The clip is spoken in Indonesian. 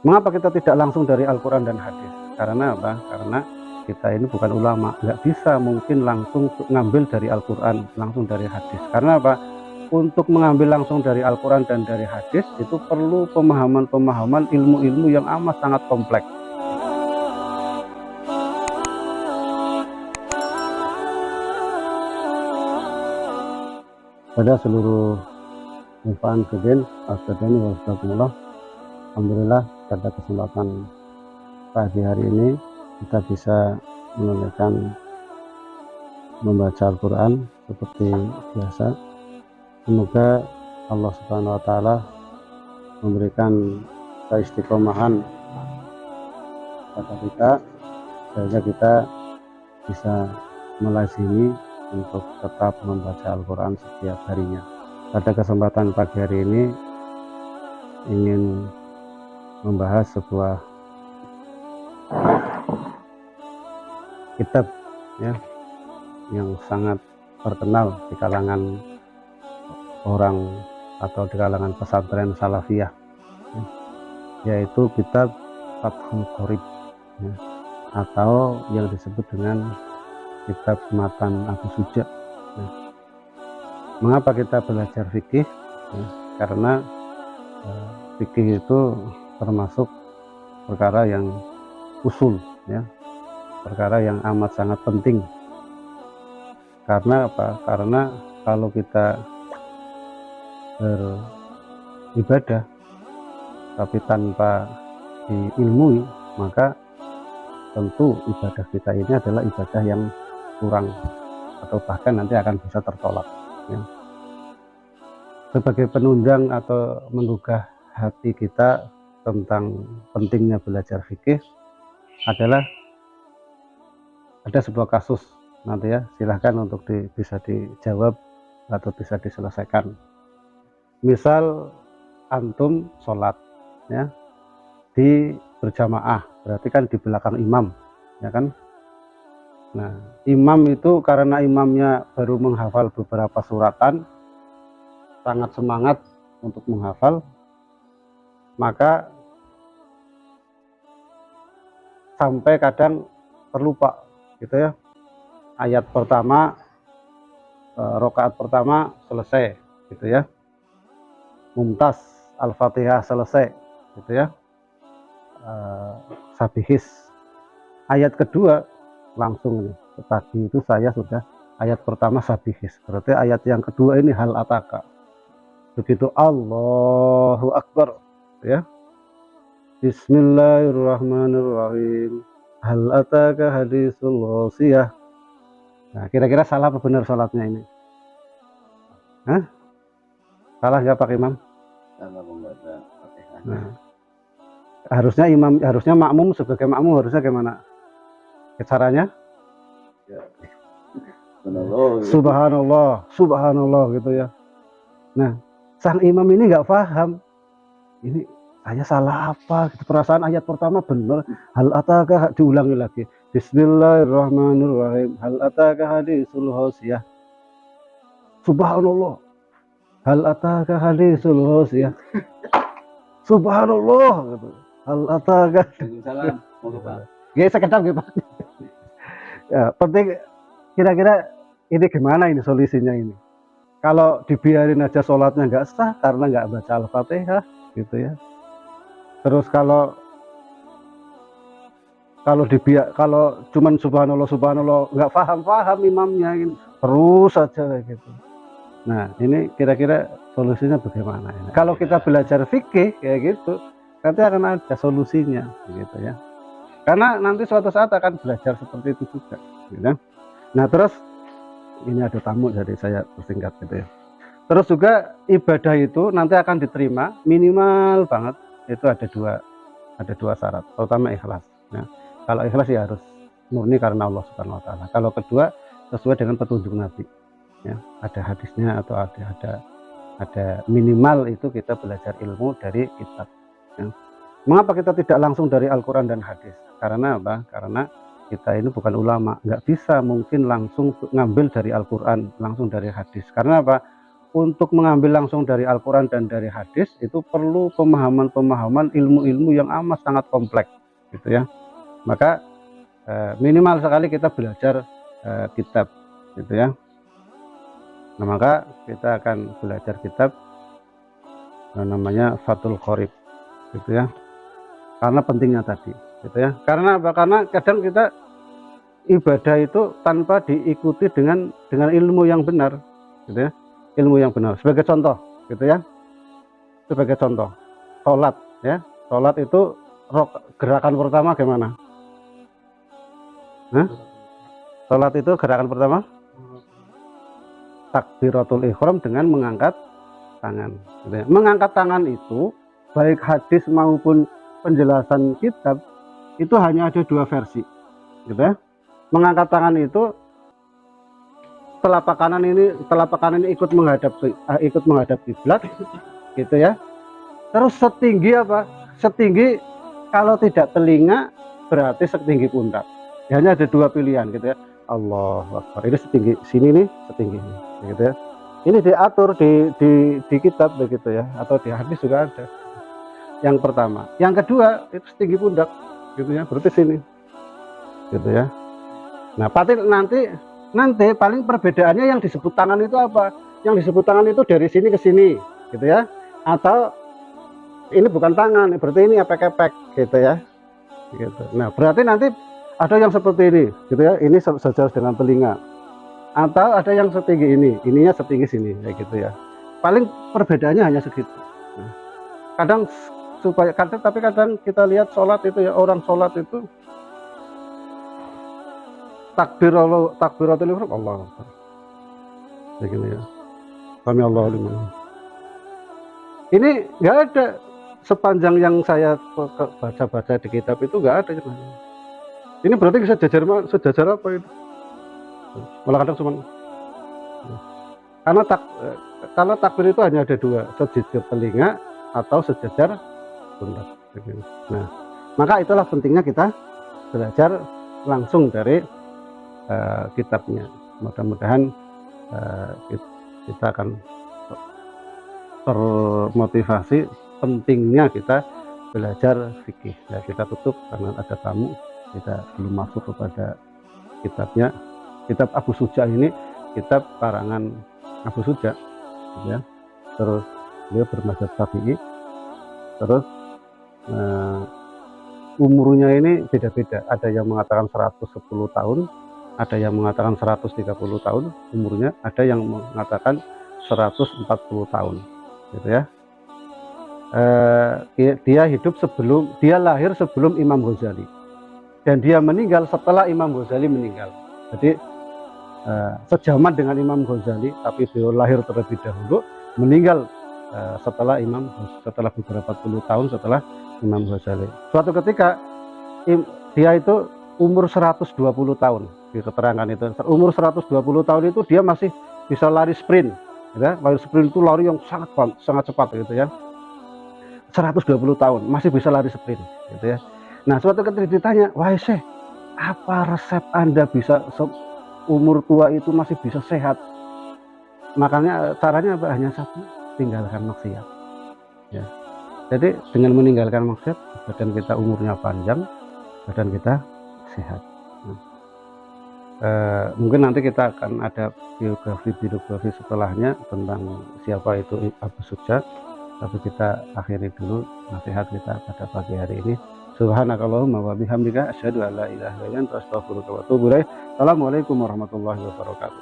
Mengapa kita tidak langsung dari Al-Quran dan hadis? Karena apa? Karena kita ini bukan ulama, nggak bisa mungkin langsung ngambil dari Al-Quran, langsung dari hadis. Karena apa? Untuk mengambil langsung dari Al-Quran dan dari hadis itu perlu pemahaman-pemahaman ilmu-ilmu yang amat sangat kompleks. Pada seluruh Mufa'an Fidin, Astagfirullah wa astagfirullah. Alhamdulillah pada kesempatan pagi hari ini kita bisa menunaikan membaca Al-Quran seperti biasa. Semoga Allah Subhanahu wa Ta'ala memberikan keistiqomahan pada kita sehingga kita bisa melazimi untuk tetap membaca Al-Quran setiap harinya. Pada kesempatan pagi hari ini ingin membahas sebuah kitab ya, yang sangat terkenal di kalangan orang atau di kalangan pesantren salafiyah ya, yaitu kitab Fathul Qorib ya, atau yang disebut dengan kitab Matan Abu Suja ya. Mengapa kita belajar fikih ya, karena fikih itu termasuk perkara yang usul ya, perkara yang amat sangat penting. Karena apa? Karena kalau kita beribadah tapi tanpa diilmui, maka tentu ibadah kita ini adalah ibadah yang kurang atau bahkan nanti akan bisa tertolak ya. Sebagai penunjang atau menggugah hati kita tentang pentingnya belajar fikih adalah ada sebuah kasus nanti ya, silahkan untuk bisa dijawab atau bisa diselesaikan. Misal antum sholat ya di berjamaah, berarti kan di belakang imam ya kan. Nah, imam itu karena imamnya baru menghafal beberapa suratan, sangat semangat untuk menghafal, maka sampai kadang terlupa gitu ya. Ayat pertama, rakaat pertama selesai gitu ya. Mumtaz, Al-Fatihah selesai gitu ya. Sabihis. Ayat kedua langsung ini. Tadi itu saya sudah ayat pertama sabihis. Berarti ayat yang kedua ini hal ataka. Begitu Allahu Akbar ya. Bismillahirrahmanirrahim. Hal ataka hadisul ghasiyah. Nah, kira-kira salah apa benar sholatnya ini? Hah? Salah nggak Pak Imam? Salah membaca Fatihah. Nah, harusnya makmum sebagai makmum harusnya gimana? Caranya? Ya. Subhanallah, Subhanallah, subhanallah gitu ya. Nah, sang imam ini nggak paham. Ini saya salah apa? Gitu. Perasaan ayat pertama benar. Hal ataka, diulangi lagi. Bismillahirrahmanirrahim. Hal ataka hadisul ghasiyah. Subhanallah. Hal ataka hadisul ghasiyah. Subhanallah gitu. Hal ataka. Waalaikumsalam. Moga Pak. Ya, sekedap gitu. Ya, penting kira-kira ini gimana ini solusinya ini? Kalau dibiarin aja sholatnya nggak sah karena nggak baca Al-Fatihah gitu ya. Terus kalau cuman subhanallah subhanallah nggak paham imamnya ini, terus saja kayak gitu. Nah, ini kira-kira solusinya bagaimana ini? Kalau kita belajar fikih kayak gitu, nanti akan ada solusinya gitu ya. Karena nanti suatu saat akan belajar seperti itu juga gitu. Nah, terus ini ada tamu dari saya persingkat gitu ya. Terus juga ibadah itu nanti akan diterima minimal banget itu ada dua syarat, terutama ikhlas. Nah, kalau ikhlas ya harus murni karena Allah Subhanahu Wa Taala. Kalau kedua sesuai dengan petunjuk Nabi, ya ada hadisnya atau ada minimal itu kita belajar ilmu dari kitab. Ya. Mengapa kita tidak langsung dari Al-Quran dan hadis? Karena apa? Karena kita ini bukan ulama, nggak bisa mungkin langsung ngambil dari Al-Quran, langsung dari hadis. Karena apa? untuk mengambil langsung dari Al-Quran dan dari hadis itu perlu pemahaman-pemahaman ilmu-ilmu yang amat sangat kompleks gitu ya. Maka minimal sekali kita belajar kitab gitu ya. Nah, maka kita akan belajar kitab namanya Fathul Qorib gitu ya. Karena pentingnya tadi gitu ya. Karena apa? Karena kadang kita ibadah itu tanpa diikuti dengan ilmu yang benar gitu ya. Ilmu yang benar. Sebagai contoh gitu ya. Sebagai contoh, sholat ya. Sholat itu gerakan pertama gimana? Hah? Sholat itu gerakan pertama takbiratul ihram dengan mengangkat tangan gitu ya. Mengangkat tangan itu baik hadis maupun penjelasan kitab itu hanya ada dua versi gitu ya. Mengangkat tangan itu telapak kanan ini ikut menghadap kiblat gitu ya. Terus setinggi apa? Setinggi kalau tidak telinga berarti setinggi pundak. Hanya ada dua pilihan gitu ya. Allahu Akbar. Ini setinggi sini nih, setinggi ini gitu ya. Ini diatur di kitab begitu ya, atau di hadis juga ada. Yang pertama, yang kedua itu setinggi pundak gitu ya, berarti sini gitu ya. Nah, nanti paling perbedaannya yang disebut tangan itu apa? Yang disebut tangan itu dari sini ke sini gitu ya, atau ini bukan tangan, berarti ini epek-epek gitu ya gitu. Nah, berarti nanti ada yang seperti ini gitu ya, ini sejajar dengan telinga, atau ada yang setinggi ini, ininya setinggi sini kayak gitu ya. Paling perbedaannya hanya segitu. Nah, tapi kadang kita lihat sholat itu ya, orang sholat itu takbiratul ihram Allah begini ya, sami Allahu liman. Ini nggak ada sepanjang yang saya baca di kitab itu, nggak ada. Ini berarti sejajar apa itu? Malah kadang cuma karena takbir itu hanya ada dua, sejajar telinga atau sejajar pundak. Nah, maka itulah pentingnya kita belajar langsung dari kitabnya. Mudah-mudahan kita akan termotivasi pentingnya kita belajar fikih. Ya, kita tutup karena ada tamu, kita belum masuk kepada kitabnya. Kitab Abu Suja ini kitab karangan Abu Suja ya. Terus dia bermadzhab Syafi'i. Terus umurnya ini beda-beda, ada yang mengatakan 110 tahun, ada yang mengatakan 130 tahun umurnya, ada yang mengatakan 140 tahun gitu ya. Dia lahir sebelum Imam Ghazali dan dia meninggal setelah Imam Ghazali meninggal. Jadi sejaman dengan Imam Ghazali, tapi beliau lahir terlebih dahulu, meninggal setelah beberapa puluh tahun setelah Imam Ghazali. Suatu ketika dia itu umur 120 tahun, di keterangan itu umur 120 tahun itu dia masih bisa lari sprint ya. Lari sprint itu lari yang sangat cepat gitu ya. 120 tahun masih bisa lari sprint gitu ya. Nah, suatu ketika ditanya, "Wahai Syekh, apa resep Anda bisa umur tua itu masih bisa sehat?" Makanya caranya apa? Hanya satu, tinggalkan maksiat ya. Jadi dengan meninggalkan maksiat, badan kita umurnya panjang, badan kita sehat. Mungkin nanti kita akan ada biografi setelahnya tentang siapa itu Abu Suja, tapi kita akhiri dulu nasihat kita pada pagi hari ini. Subhanakallahumma wa bihamdika asyhadu an la ilaha illa anta astaghfiruka wa atubu ilaik. Assalamualaikum warahmatullahi wabarakatuh.